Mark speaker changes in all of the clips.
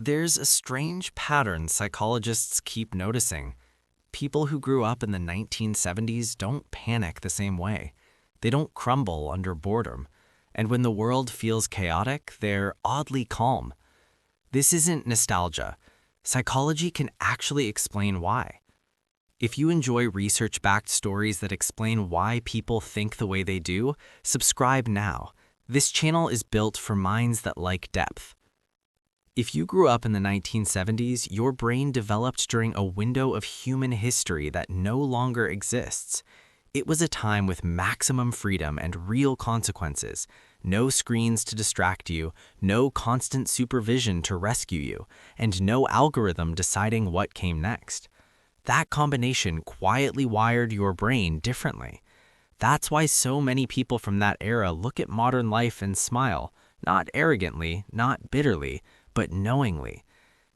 Speaker 1: There's a strange pattern psychologists keep noticing. People who grew up in the 1970s don't panic the same way. They don't crumble under boredom. And when the world feels chaotic, they're oddly calm. This isn't nostalgia. Psychology can actually explain why. If you enjoy research-backed stories that explain why people think the way they do, subscribe now. This channel is built for minds that like depth. If you grew up in the 1970s, your brain developed during a window of human history that no longer exists. It was a time with maximum freedom and real consequences. No screens to distract you, no constant supervision to rescue you, and no algorithm deciding what came next. That combination quietly wired your brain differently. That's why so many people from that era look at modern life and smile, not arrogantly, not bitterly, but knowingly.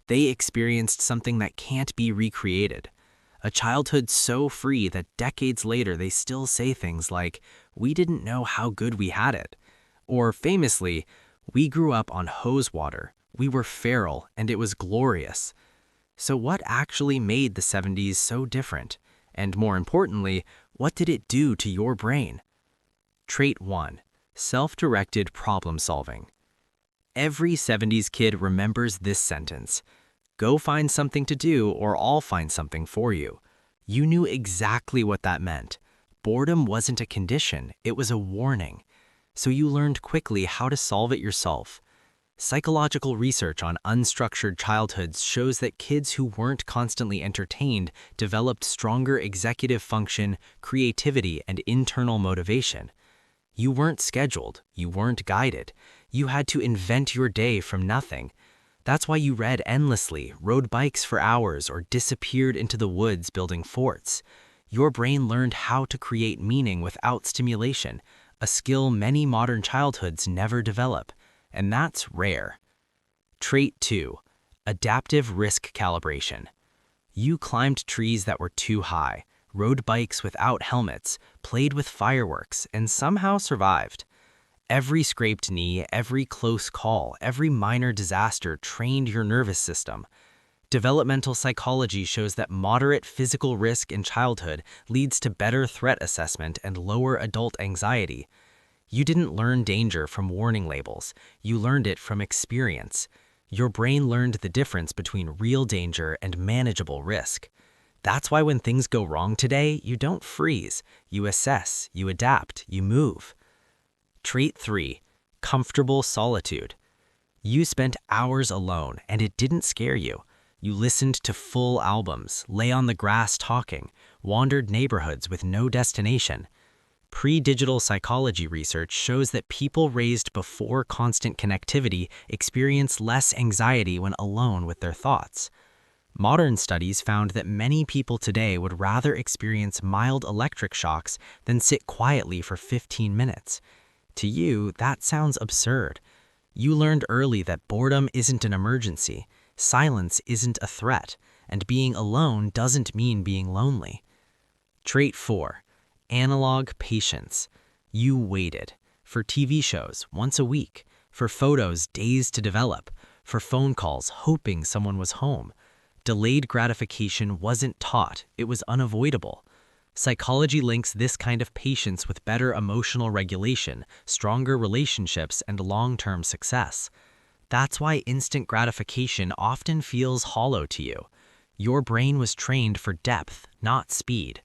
Speaker 1: They experienced something that can't be recreated. A childhood so free that decades later they still say things like, "We didn't know how good we had it." Or famously, "We grew up on hose water. We were feral and it was glorious." So what actually made the 70s so different? And more importantly, what did it do to your brain? Trait 1. Self-directed problem solving. Every 70s kid remembers this sentence: "Go find something to do or I'll find something for you." You knew exactly what that meant. Boredom wasn't a condition, it was a warning. So you learned quickly how to solve it yourself. Psychological research on unstructured childhoods shows that kids who weren't constantly entertained developed stronger executive function, creativity, and internal motivation. You weren't scheduled, you weren't guided. You had to invent your day from nothing. That's why you read endlessly, rode bikes for hours, or disappeared into the woods building forts. Your brain learned how to create meaning without stimulation, a skill many modern childhoods never develop. And that's rare. Trait 2. Adaptive risk calibration. You climbed trees that were too high, rode bikes without helmets, played with fireworks, and somehow survived. Every scraped knee, every close call, every minor disaster trained your nervous system. Developmental psychology shows that moderate physical risk in childhood leads to better threat assessment and lower adult anxiety. You didn't learn danger from warning labels. You learned it from experience. Your brain learned the difference between real danger and manageable risk. That's why when things go wrong today, you don't freeze. You assess, you adapt, you move. Trait 3. Comfortable solitude. You spent hours alone, and it didn't scare you. You listened to full albums, lay on the grass talking, wandered neighborhoods with no destination. Pre-digital psychology research shows that people raised before constant connectivity experience less anxiety when alone with their thoughts. Modern studies found that many people today would rather experience mild electric shocks than sit quietly for 15 minutes. To you, that sounds absurd. You learned early that boredom isn't an emergency, silence isn't a threat, and being alone doesn't mean being lonely. Trait 4. Analog patience. You waited. For TV shows, once a week. For photos, days to develop. For phone calls, hoping someone was home. Delayed gratification wasn't taught, it was unavoidable. Psychology links this kind of patience with better emotional regulation, stronger relationships, and long-term success. That's why instant gratification often feels hollow to you. Your brain was trained for depth, not speed.